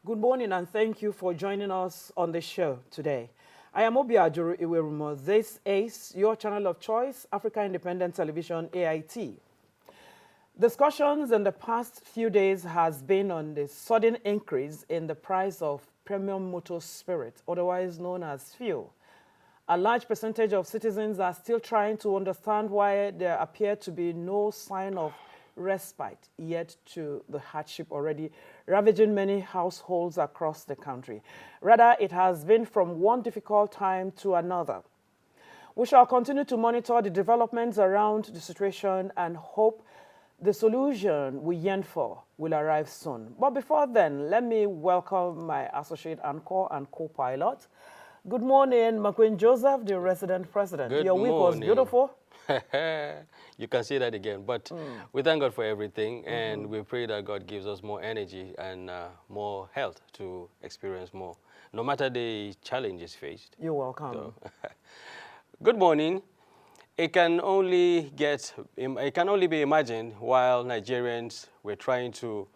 Good morning and thank you for joining us on the show today. I am Obiajuru Iwerumo. This is your channel of choice, Africa Independent Television, AIT. Discussions in the past few days has been on the sudden increase in the price of premium motor spirit, otherwise known as fuel. A large percentage of citizens are still trying to understand why there appear to be no sign of respite yet to the hardship already ravaging many households across the country. Rather, it has been from one difficult time to another. We shall continue to monitor the developments around the situation and hope the solution we yearn for will arrive soon. But before then, let me welcome my associate anchor and co-pilot. Good morning, McQueen Joseph, the resident president. Good Your week was morning. beautiful. You can say that again, but we thank God for everything, and we pray that God gives us more energy and more health to experience more, no matter the challenges faced. You're welcome. So, good morning. It can only be imagined while Nigerians were trying to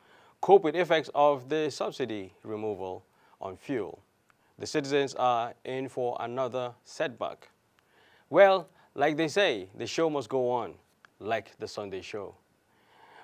cope with effects of the subsidy removal on fuel. The citizens are in for another setback. Well, like they say, the show must go on, like the Sunday show.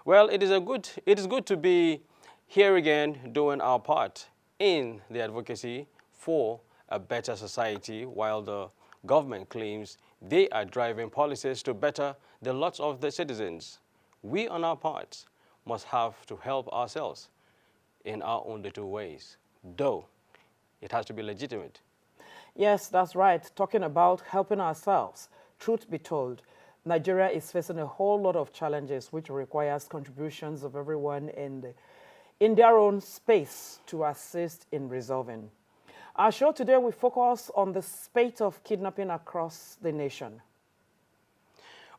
Well, it is good to be here again doing our part in the advocacy for a better society while the government claims they are driving policies to better the lots of the citizens. We on our part must have to help ourselves in our own little ways, though it has to be legitimate. Yes, that's right. Talking about helping ourselves. Truth be told, Nigeria is facing a whole lot of challenges which requires contributions of everyone in their own space to assist in resolving. Our show today will focus on the spate of kidnapping across the nation.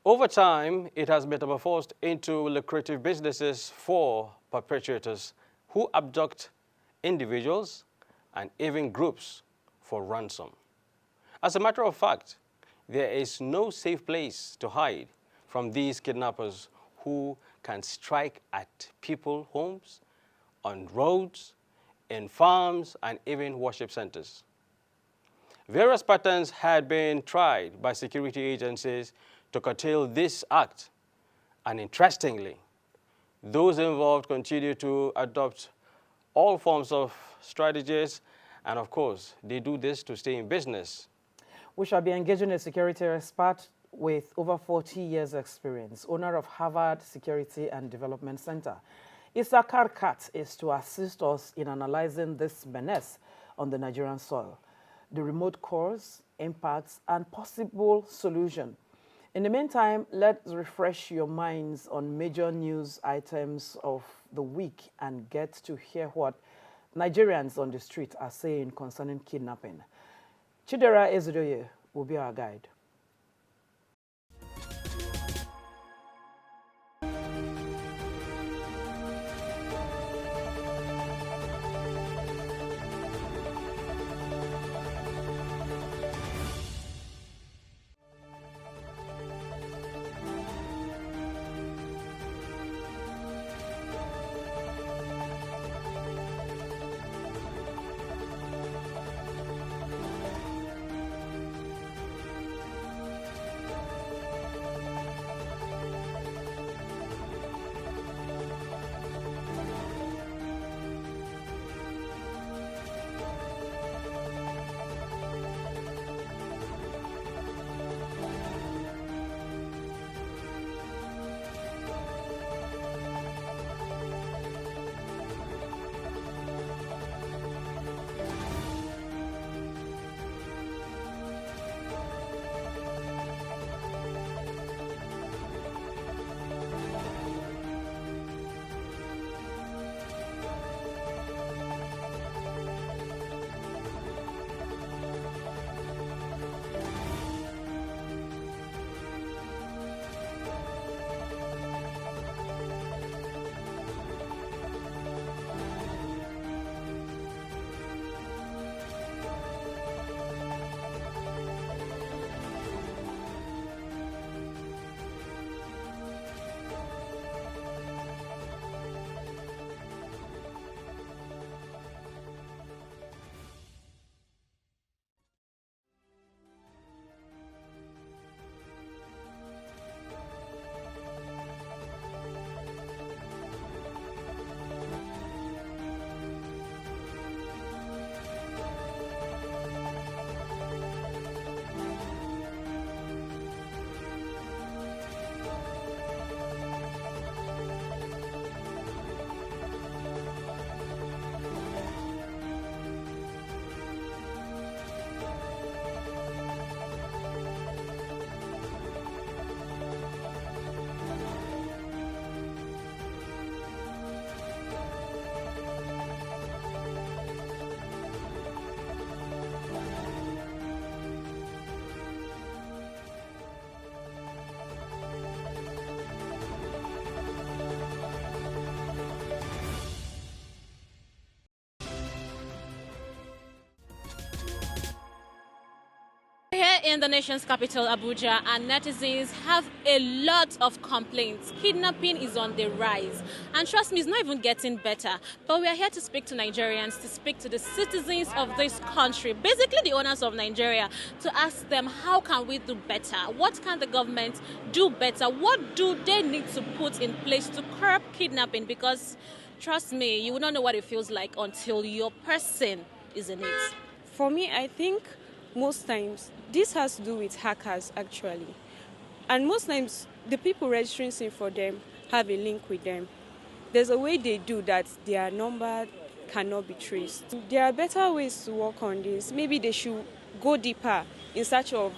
Over time, it has metamorphosed into lucrative businesses for perpetrators who abduct individuals and even groups for ransom. As a matter of fact, there is no safe place to hide from these kidnappers who can strike at people's homes, on roads, in farms, and even worship centers. Various patterns had been tried by security agencies to curtail this act, and interestingly, those involved continue to adopt all forms of strategies, and of course, they do this to stay in business. We shall be engaging a security expert with over 40 years' experience, owner of Harvard Security and Development Center. Issa Karkat is to assist us in analyzing this menace on the Nigerian soil, the remote cause, impacts, and possible solution. In the meantime, let's refresh your minds on major news items of the week and get to hear what Nigerians on the street are saying concerning kidnapping. Chidera Ezidoye will be our guide. in the nation's capital, Abuja, and netizens have a lot of complaints. Kidnapping is on the rise. And trust me, it's not even getting better. But we are here to speak to Nigerians, to speak to the citizens of this country, basically the owners of Nigeria, to ask them how can we do better? What can the government do better? What do they need to put in place to curb kidnapping? Because trust me, you will not know what it feels like until your person is in it. For me, I think most times this has to do with hackers actually. And most times the people registering SIM for them have a link with them. There's a way they do that their number cannot be traced. There are better ways to work on this. Maybe they should go deeper in search of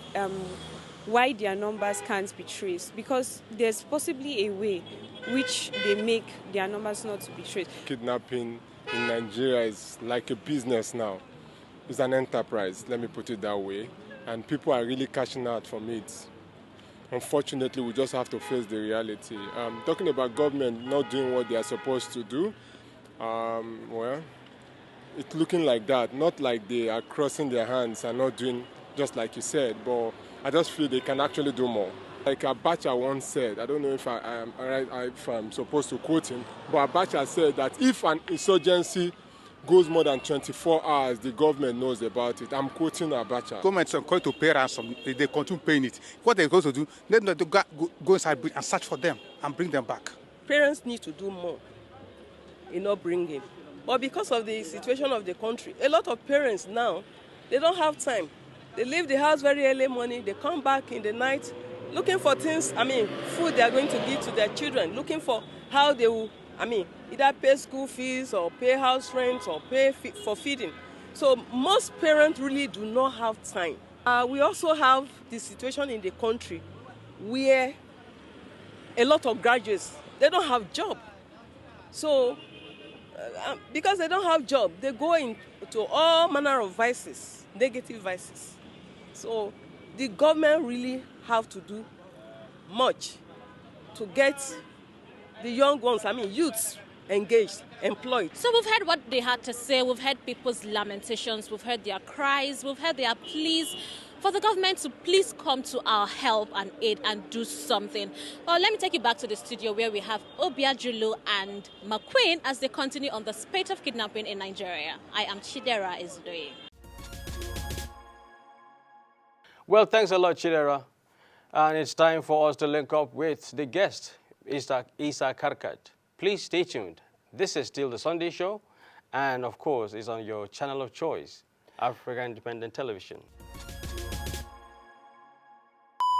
why their numbers can't be traced, because there's possibly a way which they make their numbers not to be traced. Kidnapping in Nigeria is like a business now. It's an enterprise, let me put it that way, and people are really cashing out from it. Unfortunately, we just have to face the reality. Talking about government not doing what they are supposed to do, well, it's looking like that. Not like they are crossing their hands and not doing just like you said, but I just feel they can actually do more. Like Abacha once said, I don't know if I'm supposed to quote him, but Abacha said that if an insurgency goes more than 24 hours, the government knows about it. I'm quoting Abacha. Governments are going to pay ransom. They continue paying it. What they're going to do, let them go inside and search for them and bring them back. Parents need to do more in upbringing. But because of the situation of the country, a lot of parents now, they don't have time. They leave the house very early morning, they come back in the night, looking for things, food they are going to give to their children, looking for how they will, either pay school fees or pay house rent or pay for feeding. So most parents really do not have time. We also have the situation in the country where a lot of graduates, they don't have job. So because they don't have job, they go into all manner of vices, negative vices. So the government really have to do much to get the young ones, youths, engaged, employed. So we've heard what they had to say, we've heard people's lamentations, we've heard their cries, we've heard their pleas for the government to please come to our help and aid and do something. Well, let me take you back to the studio where we have Obiajulu and McQueen as they continue on the spate of kidnapping in Nigeria. I am Chidera Ezdoye. Well, thanks a lot, Chidera. And it's time for us to link up with the guest, Isa Karkat. Please stay tuned. This is still the Sunday Show, and of course, it's on your channel of choice, Africa Independent Television.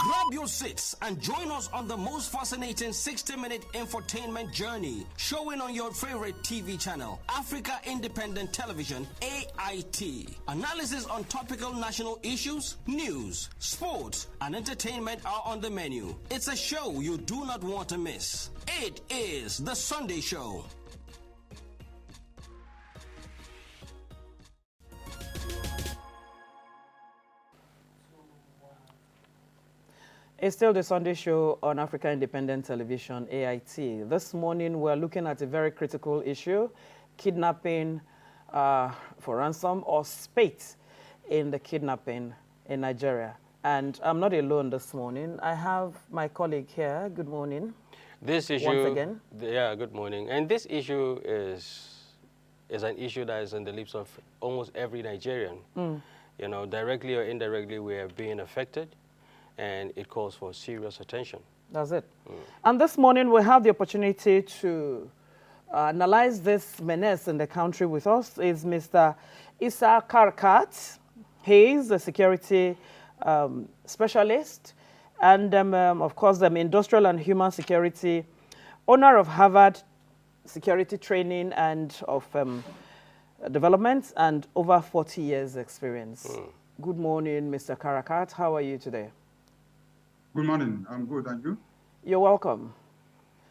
Grab your seats and join us on the most fascinating 60-minute infotainment journey, showing on your favorite TV channel, Africa Independent Television, AIT. Analysis on topical national issues, news, sports, and entertainment are on the menu. It's a show you do not want to miss. It is The Sunday Show. It's still the Sunday Show on Africa Independent Television, AIT. This morning, we're looking at a very critical issue, kidnapping for ransom or spate in the kidnapping in Nigeria. And I'm not alone this morning. I have my colleague here. Good morning. This issue, once again. Yeah, good morning. And this issue is an issue that is on the lips of almost every Nigerian. You know, directly or indirectly, we are being affected, and it calls for serious attention. That's it. And this morning, we have the opportunity to analyze this menace in the country. With us is Mr. Isa Karkat. He is a security specialist and, of course, industrial and human security, owner of Harvard Security Training and of development, and over 40 years experience. Good morning, Mr. Karkat. How are you today? Good morning. I'm good. And you? You're welcome.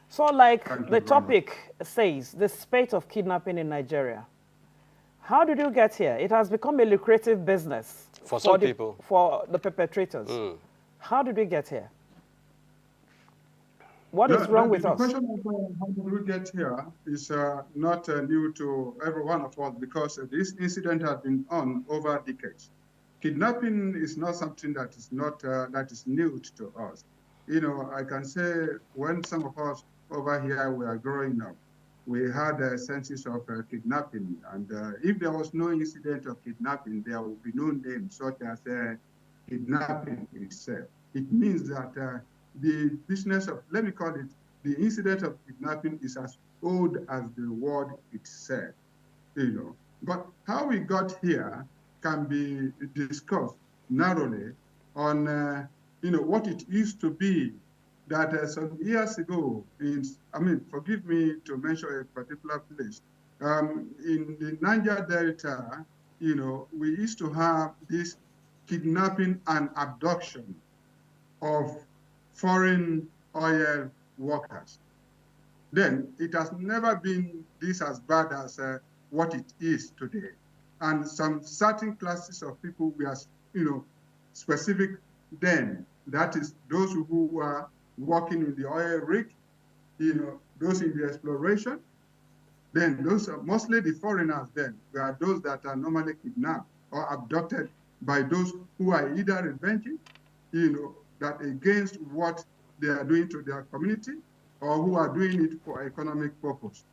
So like the topic says, the spate of kidnapping in Nigeria. How did you get here? It has become a lucrative business. For some people. For the perpetrators. How did we get here? What is wrong with us? The question of how did we get here is not new to every one of us, because this incident has been on over decades. kidnapping is not something that is not that is new to us. You know, I can say when some of us over here were growing up, we had a senses of kidnapping, and if there was no incident of kidnapping, there would be no name such as kidnapping itself. It means that the business of, let me call it, the incident of kidnapping is as old as the word itself, you know. But how we got here can be discussed narrowly on, you know, what it used to be that some years ago, I mean, forgive me to mention a particular place, in the Niger Delta, you know, we used to have this kidnapping and abduction of foreign oil workers. Then it has never been this as bad as what it is today. And some certain classes of people were, you know, specific then. That is those who are working in the oil rig, you know, those in the exploration. Then those are mostly the foreigners then, were those that are normally kidnapped or abducted by those who are either revenging, you know, that against what they are doing to their community, or who are doing it for economic purpose.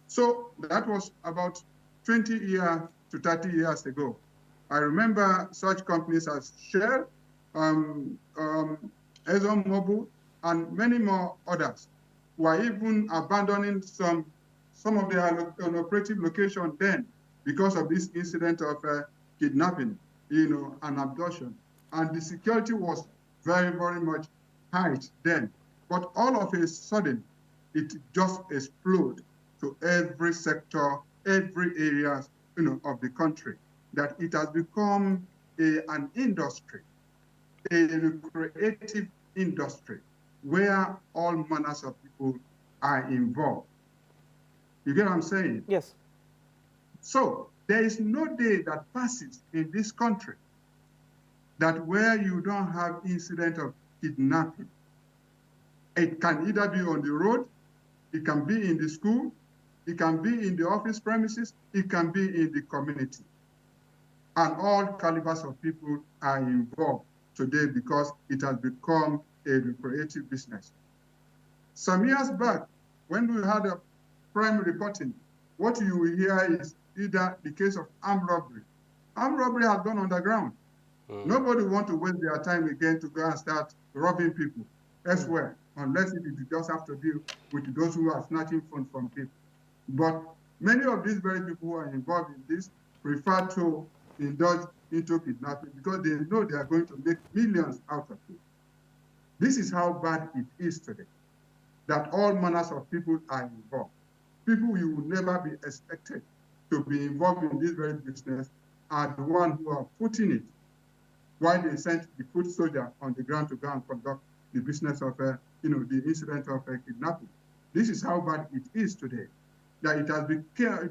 So that was about 20 years to 30 years ago. I remember such companies as Shell, ExxonMobil, and many more others were even abandoning some of their operative location then because of this incident of kidnapping, you know, and abduction. And the security was very, very much high then. But all of a sudden, it just exploded to every sector, every area, you know, of the country, that it has become an industry, a creative industry, where all manners of people are involved. You get what I'm saying? Yes. So there is no day that passes in this country that where you don't have incident of kidnapping. It can either be on the road, it can be in the school, it can be in the office premises, it can be in the community. And all calibers of people are involved today because it has become a lucrative business. Some years back, when we had a crime reporting, what you will hear is either the case of armed robbery. Armed robbery has gone underground. Nobody wants to waste their time again to go and start robbing people elsewhere, unless it just have to deal with those who are snatching funds from people. But many of these very people who are involved in this prefer to indulge into kidnapping because they know they are going to make millions out of it. This is how bad it is today, that all manners of people are involved. People you would never be expected to be involved in this very business are the ones who are putting it, while they sent the foot soldier on the ground to go and conduct the business of, you know, the incident of kidnapping. This is how bad it is today, that it has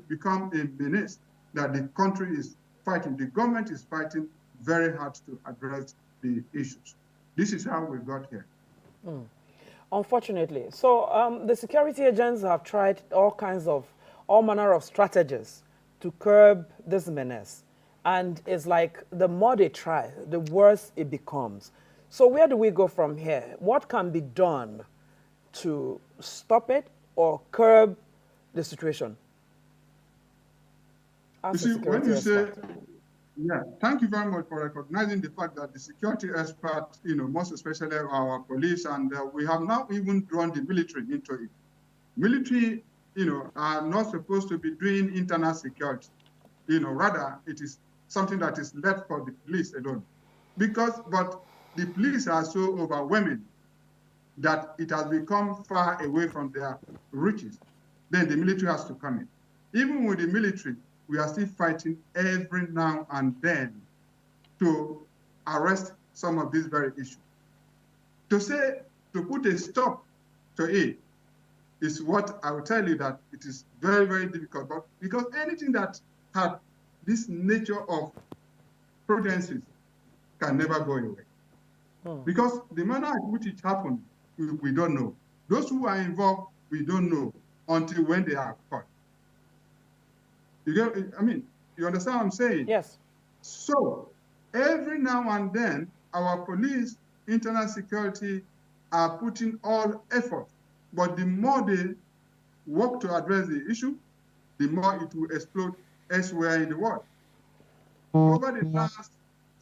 become a menace that the country is fighting, the government is fighting very hard to address the issues. This is how we got here. Unfortunately. So the security agents have tried all manner of strategies to curb this menace. And it's like the more they try, the worse it becomes. So where do we go from here? What can be done to stop it or curb the situation? You see, when you say, yeah, thank you very much for recognizing the fact that the security experts, you know, most especially our police, and we have now even drawn the military into it. Military, you know, are not supposed to be doing internal security. You know, rather it is something that is left for the police alone. But the police are so overwhelming that it has become far away from their reaches. Then the military has to come in. Even with the military, we are still fighting every now and then to arrest some of these very issues. To put a stop to it is what I will tell you that it is very, very difficult. But because anything that had this nature of prudences can never go away. Because the manner in which it happened, we don't know. Those who are involved, we don't know until when they are caught. You understand what I'm saying? Yes. So Every now and then, our police, internal security are putting all effort. But the more they work to address the issue, the more it will explode elsewhere in the world. Over the last,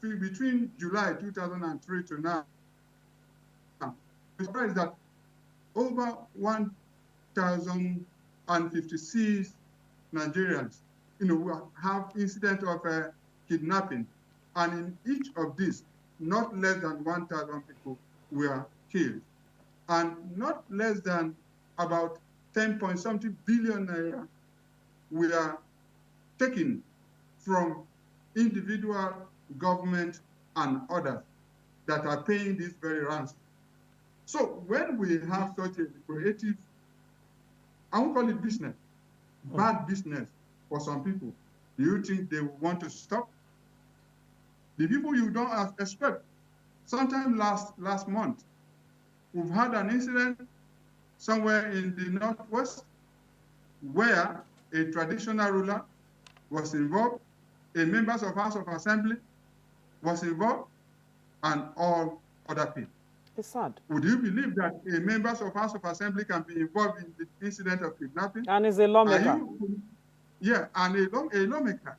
between July 2003 to now, the surprise that over 1,056 Nigerians, have incident of kidnapping, and in each of these, not less than 1,000 people were killed, and not less than about 10-point-something billion naira were taken from individual, government, and others that are paying this very ransom. So when we have such a creative, I won't call it business, bad business for some people, do you think they will want to stop? The people you don't expect. Sometime last month, we've had an incident somewhere in the Northwest where a traditional ruler was involved, a members of House of Assembly was involved, and all other people. It's sad. Would you believe that a members of House of Assembly can be involved in the incident of kidnapping? And is a lawmaker. Yeah, and a lawmaker.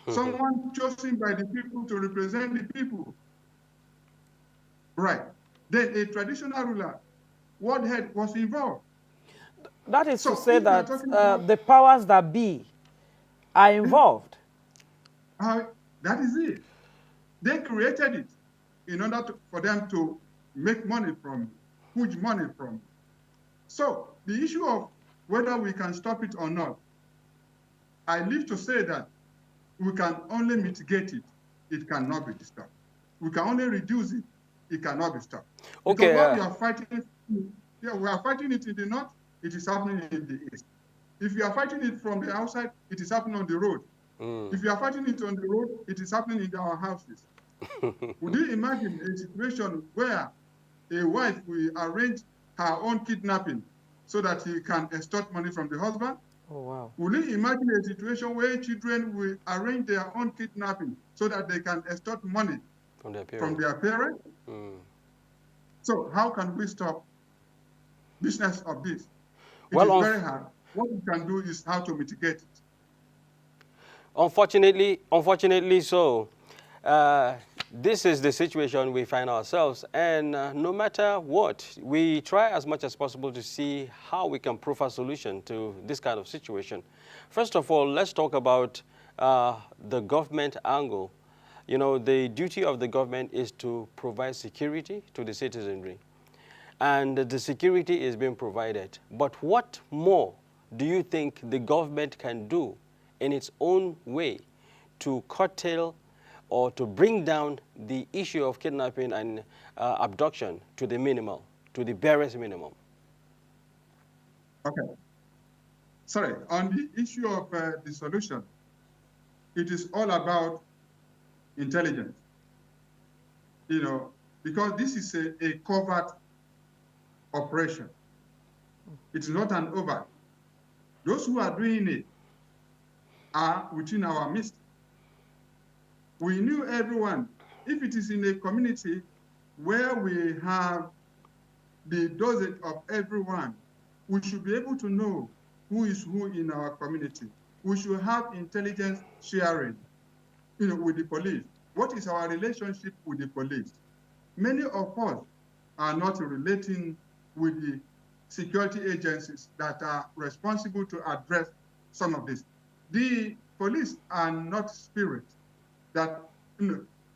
Someone chosen by the people to represent the people. Right. Then a traditional ruler, what head was involved? That is to say that the powers that be are involved. That is it. They created it in order for them to make money from, huge money from. So the issue of whether we can stop it or not, I live to say that we can only mitigate it. It cannot be stopped. We can only reduce it. It cannot be stopped. Okay. Because what we are fighting, we are fighting it in the north. It is happening in the east. If you are fighting it from the outside, it is happening on the road. If you are fighting it on the road, it is happening in our houses. Would you imagine a situation where a wife will arrange her own kidnapping so that he can extort money from the husband? Oh, wow. Would you imagine a situation where children will arrange their own kidnapping so that they can extort money from their parents? So how can we stop business of this? It is very hard. What we can do is how to mitigate it. Unfortunately so. This is the situation we find ourselves, and no matter what, we try as much as possible to see how we can prove a solution to this kind of situation. First of all, let's talk about the government angle. You know, the duty of the government is to provide security to the citizenry, and the security is being provided. But what more do you think the government can do in its own way to curtail or to bring down the issue of kidnapping and abduction to the minimal, to the barest minimum? Okay. Sorry, on the issue of the solution, it is all about intelligence. You know, because this is a covert operation. It's not an overt. Those who are doing it are within our midst. We knew everyone. If it is in a community where we have the dosage of everyone, we should be able to know who is who in our community. We should have intelligence sharing, with the police. What is our relationship with the police? Many of us are not relating with the security agencies that are responsible to address some of this. The police are not spirits that,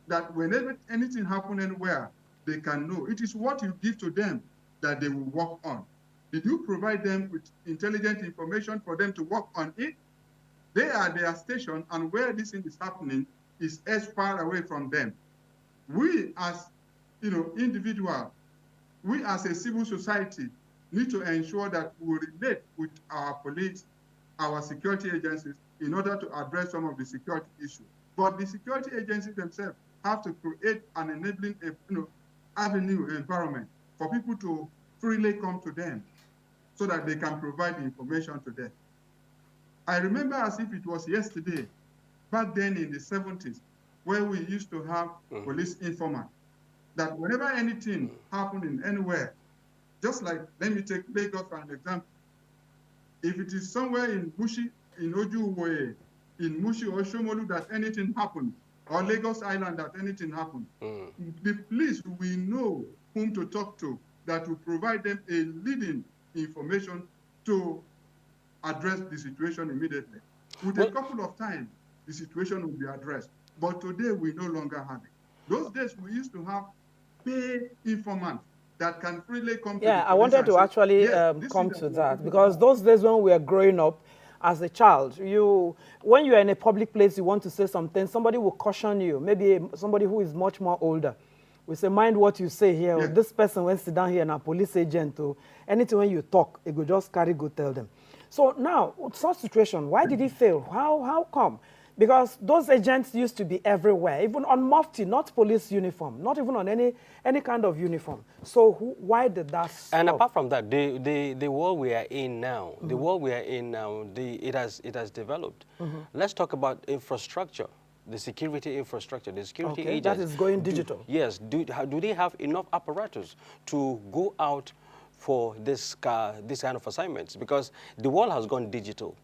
that whenever anything happens anywhere, they can know. It is what you give to them that they will work on. Did you provide them with intelligent information for them to work on it? They are their station, and where this thing is happening is as far away from them. We as individuals, we as a civil society need to ensure that we relate with our police, our security agencies, in order to address some of the security issues. But the security agencies themselves have to create an enabling avenue environment for people to freely come to them so that they can provide the information to them. I remember as if it was yesterday, back then in the 70s, where we used to have police informant, that whenever anything happened in anywhere, just like, let me take Lagos for an example. If it is somewhere in Mushi, in Ojuwoye, in Mushi or Shomolu that anything happened, or Lagos Island that anything happened, the police will know whom to talk to that will provide them a leading information to address the situation immediately. With a couple of time, the situation will be addressed. But today, we no longer have it. Those days, we used to have pay informants that can freely come to the police. I wanted to say, actually yes, come to that, because those days when we were growing up as a child, when you are in a public place, you want to say something, somebody will caution you, maybe somebody who is much more older. We say, mind what you say here. Yes. This person went sit down here and a police agent, or anything when you talk, it will just carry, go tell them. So now, such situation, why did it fail? How come? Because those agents used to be everywhere, even on mufti, not police uniform, not even on any kind of uniform. So why did that stop? And apart from that, the world we are in now, it has developed. Let's talk about infrastructure, the security infrastructure, the security agents. That is going digital. Yes. Do they have enough apparatus to go out for this kind of assignments? Because the world has gone digital.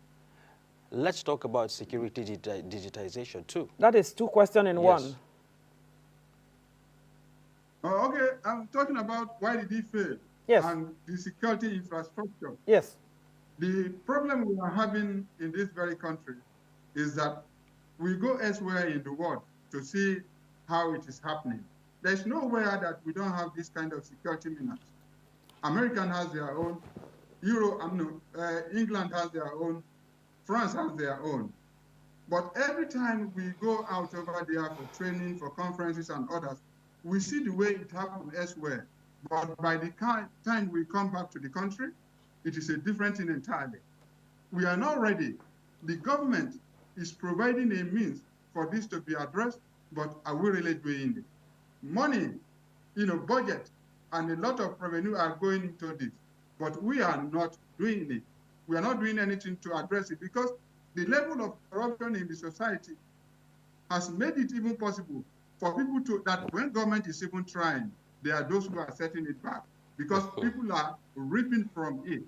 Let's talk about security digitization too. That is two questions in one. Okay, I'm talking about why did it fail? Yes. And the security infrastructure. Yes. The problem we are having in this very country is that we go elsewhere in the world to see how it is happening. There's nowhere that we don't have this kind of security measures. American has their own, England has their own, France has their own. But every time we go out over there for training, for conferences and others, we see the way it happens elsewhere. But by the time we come back to the country, it is a different thing entirely. We are not ready. The government is providing a means for this to be addressed, but are we really doing it? Money, budget, and a lot of revenue are going into this, but we are not doing it. We are not doing anything to address it because the level of corruption in the society has made it even possible for people that when government is even trying, there are those who are setting it back because people are reaping from it.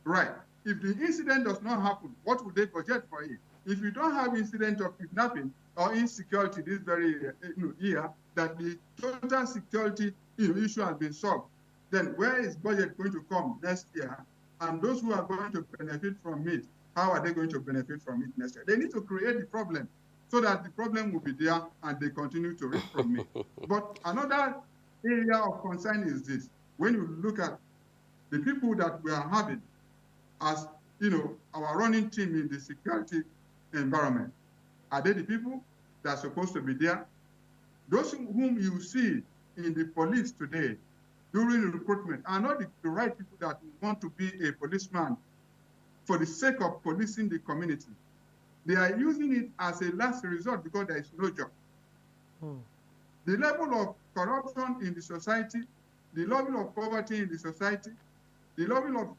Right. If the incident does not happen, what would they budget for it? If you don't have incident of kidnapping or insecurity this very year, that the total security issue has been solved, then where is budget going to come next year? And those who are going to benefit from it, how are they going to benefit from it next year? They need to create the problem so that the problem will be there and they continue to reap from it. But another area of concern is this. When you look at the people that we are having as, our running team in the security environment, are they the people that are supposed to be there? Those whom you see in the police today during recruitment are not the right people that want to be a policeman for the sake of policing the community. They are using it as a last resort because there is no job. The level of corruption in the society, the level of poverty in the society, the level of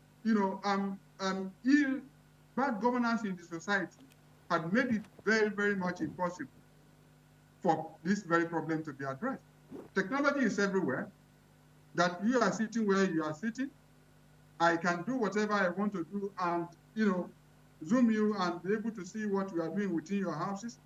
bad governance in the society had made it very, very much impossible for this very problem to be addressed. Technology is everywhere. That you are sitting where you are sitting, I can do whatever I want to do and, Zoom you and be able to see what you are doing within your houses.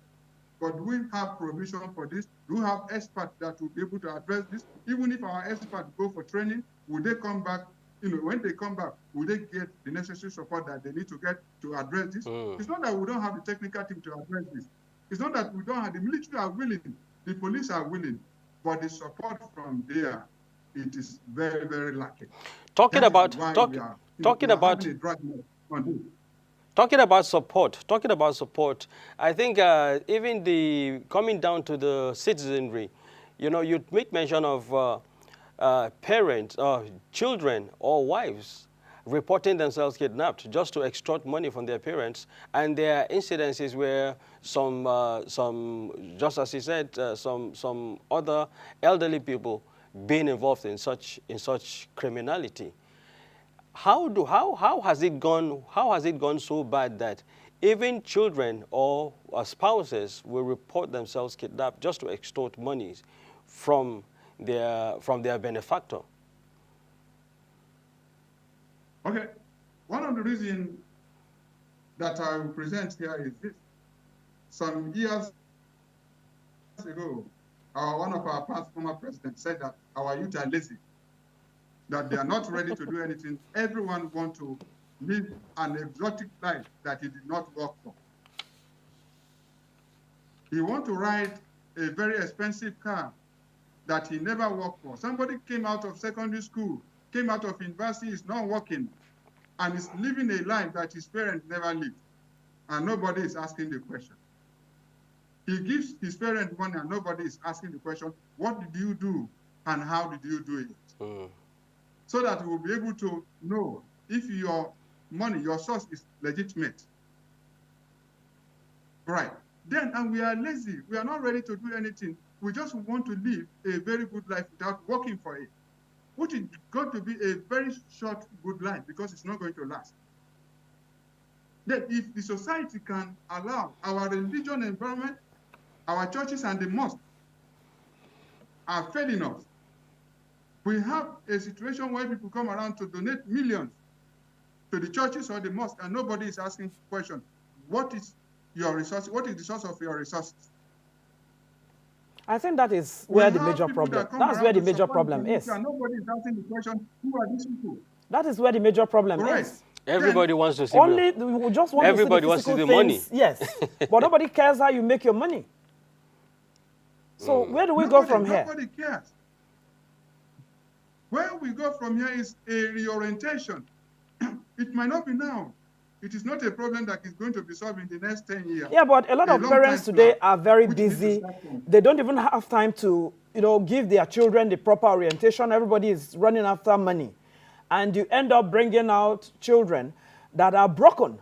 But we have provision for this. We have experts that will be able to address this. Even if our experts go for training, will they come back? When they come back, will they get the necessary support that they need to get to address this? It's not that we don't have the technical team to address this. It's not that we don't have, the military are willing, the police are willing, but the support from there, it is very, very lacking. Talking about support, I think even the coming down to the citizenry, you make mention of parents, children or wives reporting themselves kidnapped just to extort money from their parents, and there are incidences where some just as he said, some other elderly people being involved in such criminality. How has it gone so bad that Even children or spouses will report themselves kidnapped just to extort monies from their benefactor. Okay, one of the reasons that I will present here is this. Some years ago, one of our past former presidents said that our youth are lazy, that they are not ready to do anything. Everyone wants to live an exotic life that he did not work for. He wants to ride a very expensive car that he never worked for. Somebody came out of secondary school, came out of university, is not working, and is living a life that his parents never lived, and nobody is asking the question. He gives his parents money and nobody is asking the question, what did you do and how did you do it? So that we'll be able to know if your money, your source is legitimate. Right. Then, and we are lazy. We are not ready to do anything. We just want to live a very good life without working for it, which is going to be a very short, good life because it's not going to last. Then if the society can allow our religion environment, our churches and the mosques are failing us. We have a situation where people come around to donate millions to the churches or the mosque, and nobody is asking the question, what is your resource? What is the source of your resources? I think that is where the major problem. That's where the major problem is. And nobody is asking the question, who are these people? That is where the major problem is. Everybody wants to see only we just want everybody to see the wants to see the money. Yes, but nobody cares how you make your money. So where do we go from here? Nobody cares. Where we go from here is a reorientation. It might not be now. It is not a problem that is going to be solved in the next 10 years. Yeah, but a lot of parents today are very busy. They don't even have time to, give their children the proper orientation. Everybody is running after money. And you end up bringing out children that are broken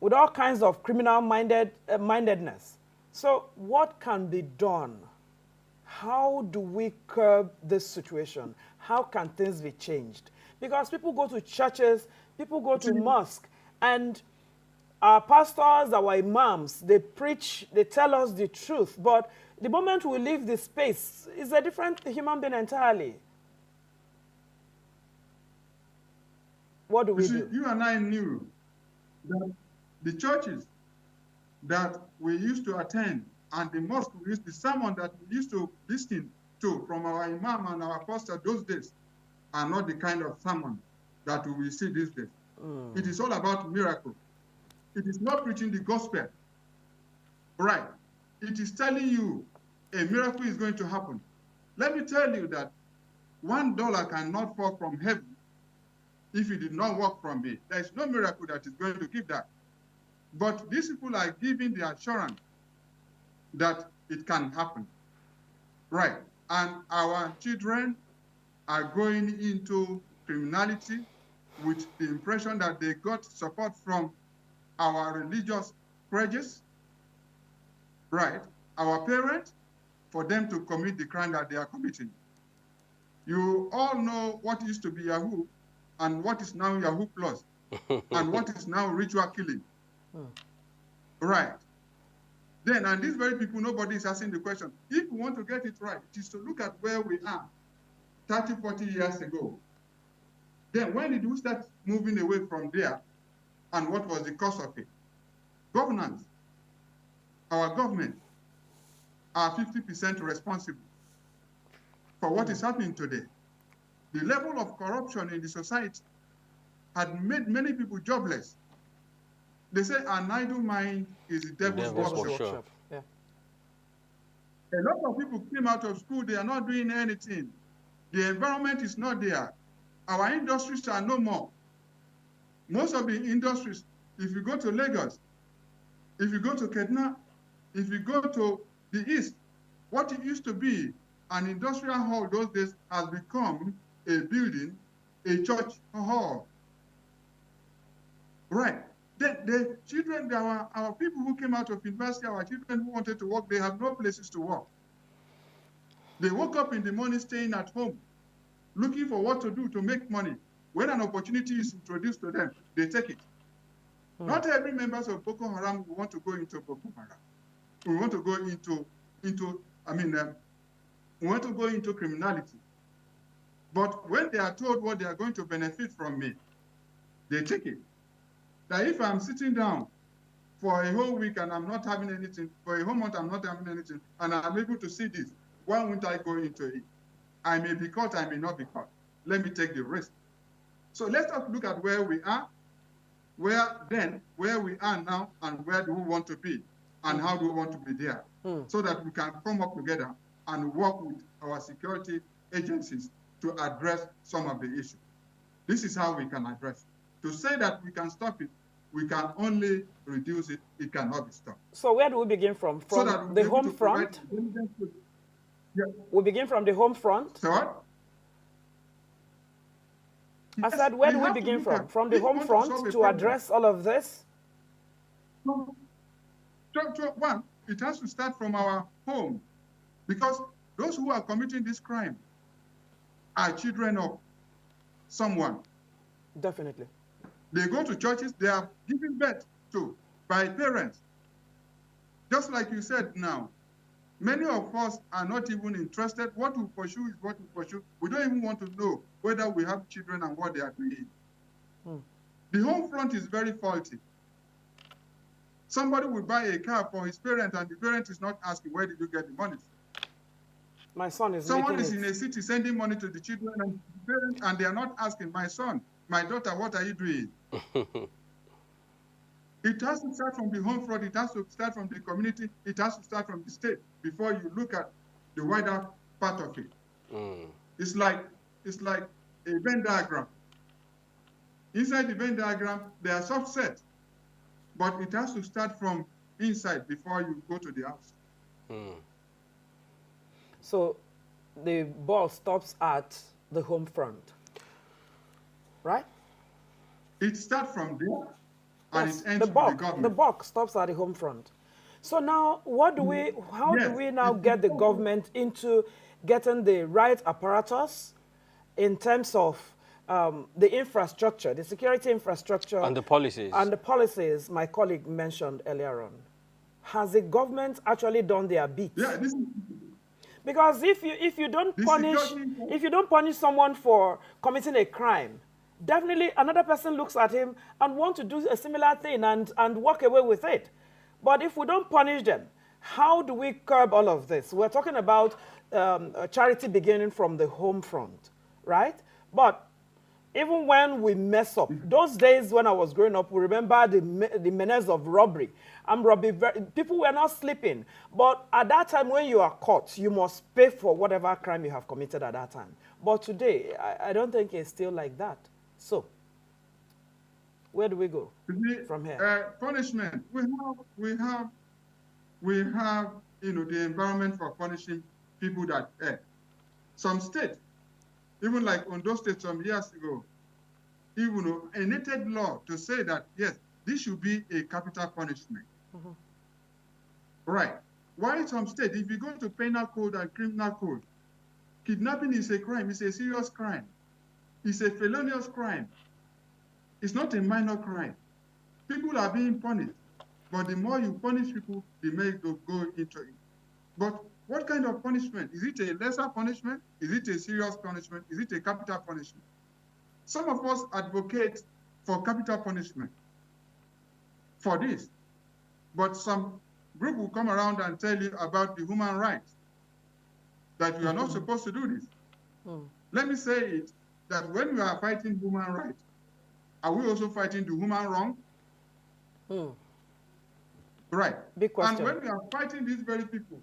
with all kinds of criminal mindedness. So what can be done? How do we curb this situation? How can things be changed? Because people go to churches, people go to mosques, and our pastors, our imams, they preach, they tell us the truth. But the moment we leave the space, it's a different human being entirely. What do we do? You and I knew that the churches that we used to attend and the mosque, the sermon that we used to listen to from our imam and our pastor those days are not the kind of sermon that we will see these days. It is all about miracle. It is not preaching the gospel. Right. It is telling you a miracle is going to happen. Let me tell you that $1 cannot fall from heaven if it did not work from it. There is no miracle that is going to give that. But these people are giving the assurance that it can happen. Right. And our children are going into criminality with the impression that they got support from our religious prejudice. Right. Our parents, for them to commit the crime that they are committing. You all know what used to be Yahoo and what is now Yahoo Plus and what is now ritual killing. Right. Then, and these very people, nobody is asking the question. If we want to get it right, it is to look at where we are 30, 40 years ago. Then when did we start moving away from there and what was the cause of it? Governance. Our government are 50% responsible for what is happening today. The level of corruption in the society had made many people jobless. They say an idle mind is the devil's workshop. Yeah. A lot of people came out of school, they are not doing anything. The environment is not there. Our industries are no more. Most of the industries, if you go to Lagos, if you go to Kidnaping, if you go to the East, what it used to be an industrial hall those days has become a building, a church hall. Right. The children, our people who came out of university, our children who wanted to work, they have no places to work. They woke up in the morning staying at home, looking for what to do to make money. When an opportunity is introduced to them, they take it. Not every members of Boko Haram want to go into Boko Haram. We want to go we want to go into criminality. But when they are told what they are going to benefit from me, they take it. That if I'm sitting down for a whole week and I'm not having anything, for a whole month I'm not having anything, and I'm able to see this, why won't I go into it? I may be caught, I may not be caught. Let me take the risk. So let us look at where we are, where we are now, and where do we want to be, and how do we want to be there, so that we can come up together and work with our security agencies to address some of the issues. This is how we can address it. To say that we can stop it, we can only reduce it, it cannot be stopped. So where do we begin from? From so the home front? Yeah. We begin from the home front? So what? I said, where do we begin from? From the home front to address all of this? One, it has to start from our home, because those who are committing this crime are children of someone. Definitely. They go to churches, they are given birth to by parents. Just like you said now, many of us are not even interested. What we pursue is what we pursue. We don't even want to know whether we have children and what they are doing. The home front is very faulty. Somebody will buy a car for his parent and the parent is not asking, where did you get the money? My son is Someone is in a city sending money to the children and the parents, and they are not asking, my son, my daughter, what are you doing? It has to start from the home front. It has to start from the community. It has to start from the state before you look at the wider part of it. It's like a Venn diagram. Inside the Venn diagram, there are subsets, but it has to start from inside before you go to the house. So the ball stops at the home front, right? It starts from there. And yes, it ends the buck, with the government. The buck stops at the home front. So now, what do we? How do we now get the government into getting the right apparatus in terms of the infrastructure, the security infrastructure, and the policies? And the policies my colleague mentioned earlier on. Has the government actually done their bit? Yeah, because if you don't punish someone for committing a crime, definitely another person looks at him and wants to do a similar thing and walk away with it. But if we don't punish them, how do we curb all of this? We're talking about charity beginning from the home front, right? But even when we mess up, those days when I was growing up, we remember the menace of robbery. People were not sleeping. But at that time, when you are caught, you must pay for whatever crime you have committed at that time. But today, I don't think it's still like that. So, where do we go from here? Punishment. We have the environment for punishing people that err. Some states, even like Ondo State some years ago, even enacted law to say that yes, this should be a capital punishment. Right. Why some states, if you go to penal code and criminal code, kidnapping is a crime. It's a serious crime. It's a felonious crime. It's not a minor crime. People are being punished, but the more you punish people, the more they go into it. But what kind of punishment? Is it a lesser punishment? Is it a serious punishment? Is it a capital punishment? Some of us advocate for capital punishment for this, but some group will come around and tell you about the human rights, that you are not supposed to do this. Let me say it, that when we are fighting human rights, are we also fighting the human wrong? Right. Big question. And when we are fighting these very people,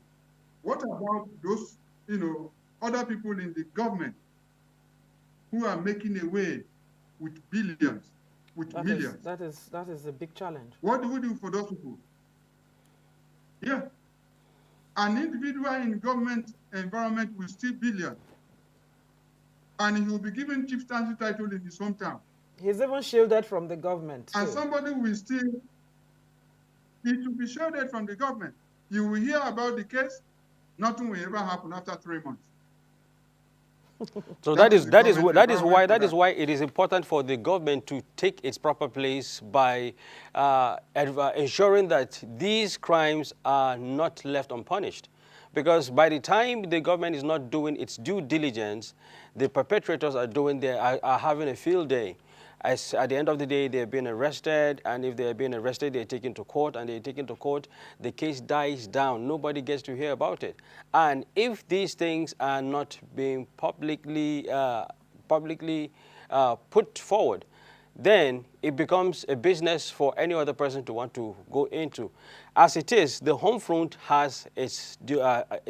what about those, other people in the government who are making away with billions, with millions? That is a big challenge. What do we do for those people? Yeah. An individual in government environment will steal billions, and he will be given chieftaincy title in his hometown. He's even shielded from the government. And somebody will steal, it will be shielded from the government. You will hear about the case, nothing will ever happen after 3 months. So that is why it it is important for the government to take its proper place by ensuring that these crimes are not left unpunished. Because by the time the government is not doing its due diligence, the perpetrators are having a field day. As at the end of the day, they're being arrested, and if they're being arrested, they're taken to court, and they're taken to court, the case dies down. Nobody gets to hear about it. And if these things are not being publicly put forward, then it becomes a business for any other person to want to go into. As it is, the Home Front has a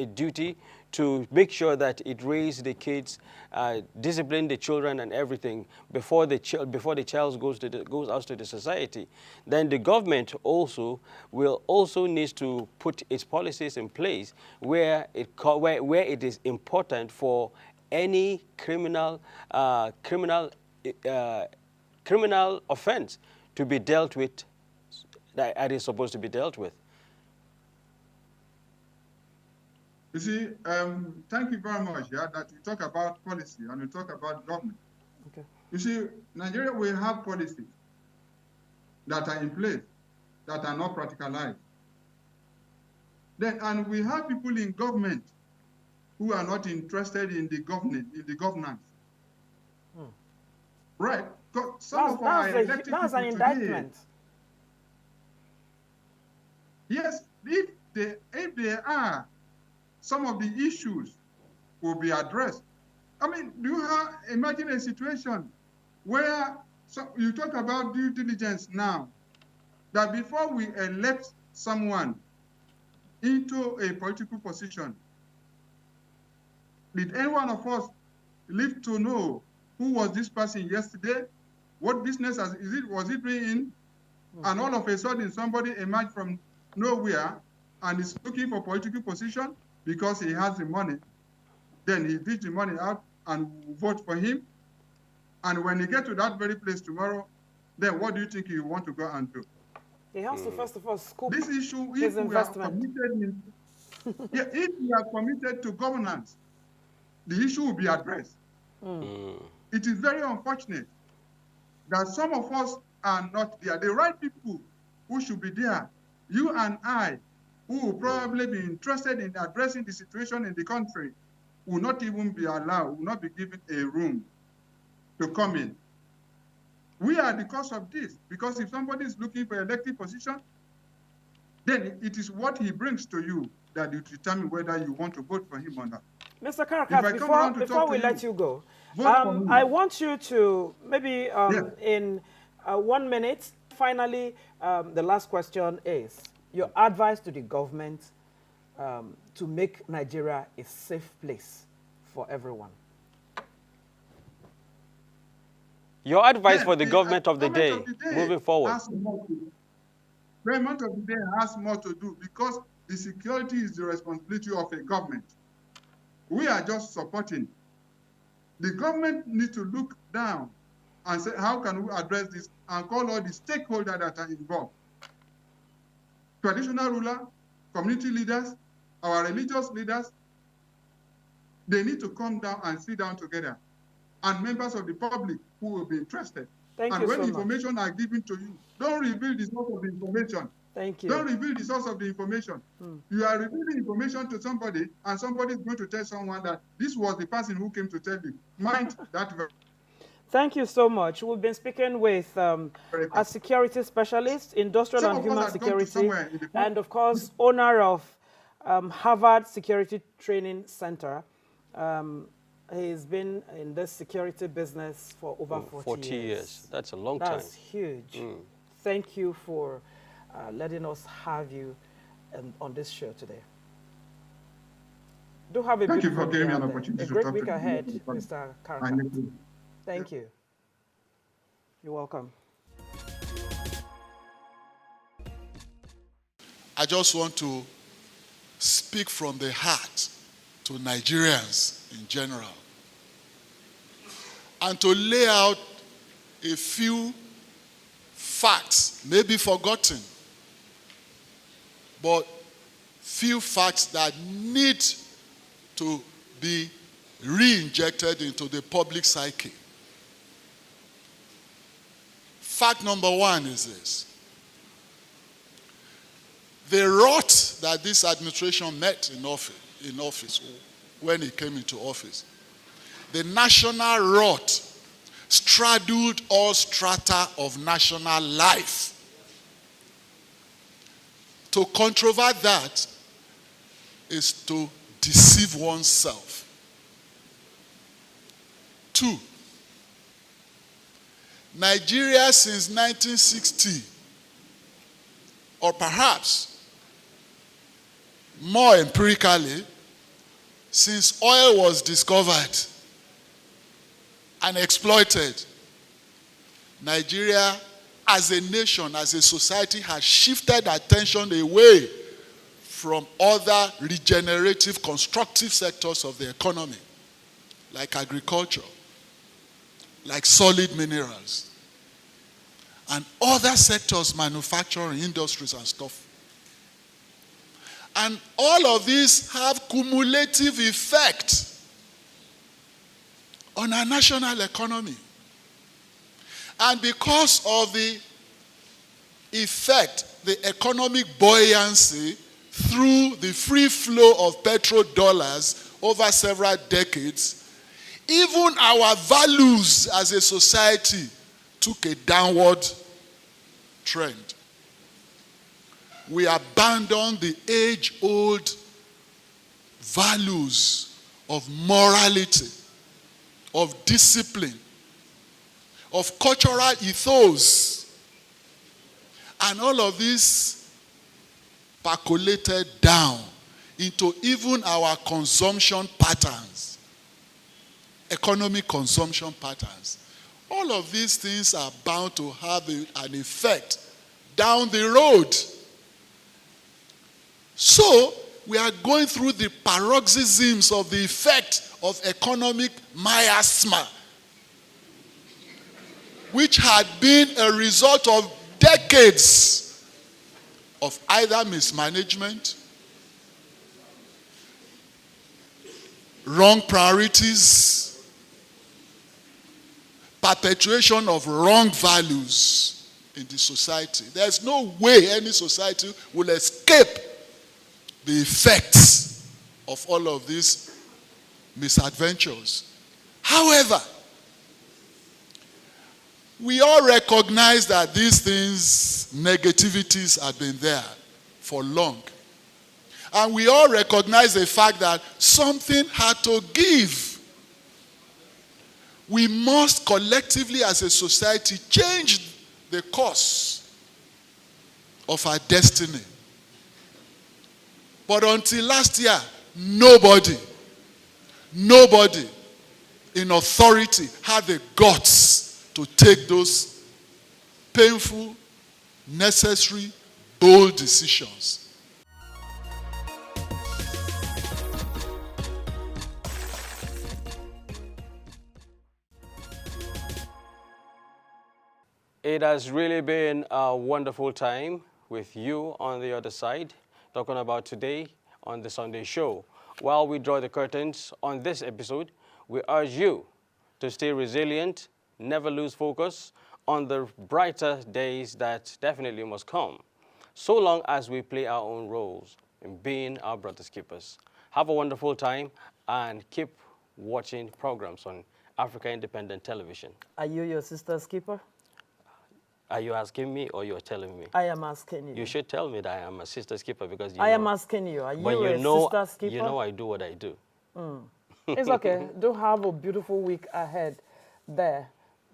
duty to make sure that it raises the kids, discipline the children and everything before the child goes out to the society. Then the government also needs to put its policies in place where it is important for any criminal offense to be dealt with that is supposed to be dealt with. You see, thank you very much, that we talk about policy and we talk about government. Okay. You see, Nigeria will have policies that are in place that are not practicalized. And we have people in government who are not interested in the governance. Right? That's an indictment. Yes, if there are, some of the issues will be addressed. I mean, imagine a situation where you talk about due diligence now, that before we elect someone into a political position, did any one of us live to know who was this person yesterday? What business was it doing in? And all of a sudden, somebody emerged from nowhere and is looking for political position because he has the money. Then he dish the money out and vote for him. And when he gets to that very place tomorrow, then what do you think you want to go and do? He has to first of all scoop this issue. his investment. If we are committed to governance, the issue will be addressed. It is very unfortunate that some of us are not there. The right people who should be there, you and I, who will probably be interested in addressing the situation in the country, will not even be allowed, will not be given a room to come in. We are the cause of this, because if somebody is looking for elective position, then it is what he brings to you that you determine whether you want to vote for him or not. Mr. Karakas, before we let you go, I want you to maybe in 1 minute, finally, the last question is your advice to the government to make Nigeria a safe place for everyone. Your advice for the government of the day moving forward. The government of the day has more to do, because the security is the responsibility of a government. We are just supporting. The government needs to look down and say, how can we address this, and call all the stakeholders that are involved. Traditional ruler, community leaders, our religious leaders, they need to come down and sit down together. And members of the public who will be interested. Thank you and when so information are given to you, don't reveal the source of the information. Thank you. Don't reveal the source of the information. You are revealing information to somebody, and somebody is going to tell someone that this was the person who came to tell you. Mind that. Thank you so much. We've been speaking with a security specialist, industrial and human security, and of course, owner of Harvard Security Training Center. He's been in this security business for over 40 years. That's a long time. That's huge. Thank you for letting us have you on this show today. Do have a Thank you for giving me an opportunity. A great week ahead, Mr. Karakat. Thank you. You're welcome. I just want to speak from the heart to Nigerians in general, and to lay out a few facts, maybe forgotten, but few facts that need to be re-injected into the public psyche. Fact number one is this. The rot that this administration met in office when it came into office, the national rot straddled all strata of national life. To controvert that is to deceive oneself. 2, Nigeria since 1960, or perhaps more empirically, since oil was discovered and exploited, Nigeria as a nation, as a society, has shifted attention away from other regenerative, constructive sectors of the economy, like agriculture, like solid minerals, and other sectors, manufacturing, industries, and stuff. And all of these have cumulative effect on our national economy. And because of the effect, the economic buoyancy through the free flow of petrodollars over several decades, even our values as a society took a downward trend. We abandoned the age-old values of morality, of discipline, of cultural ethos. And all of this percolated down into even our consumption patterns, economic consumption patterns. All of these things are bound to have an effect down the road. So, we are going through the paroxysms of the effect of economic miasma, which had been a result of decades of either mismanagement, wrong priorities, perpetuation of wrong values in the society. There's no way any society will escape the effects of all of these misadventures. However, we all recognize that these things, negativities, have been there for long. And we all recognize the fact that something had to give. We must collectively as a society change the course of our destiny. But until last year, nobody in authority had the guts to take those painful, necessary, bold decisions. It has really been a wonderful time with you on the other side, talking about today on the Sunday show. While we draw the curtains on this episode, we urge you to stay resilient, never lose focus on the brighter days that definitely must come, so long as we play our own roles in being our brother's keepers. Have a wonderful time and keep watching programs on Africa Independent Television. Are you your sister's keeper? Are you asking me or you're telling me? I am asking you. You should tell me that I am a sister's keeper because I am asking you. Are you a sister's keeper? You know I do what I do. It's okay. Do have a beautiful week ahead there.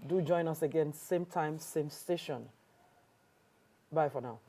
Do join us again, same time, same station. Bye for now.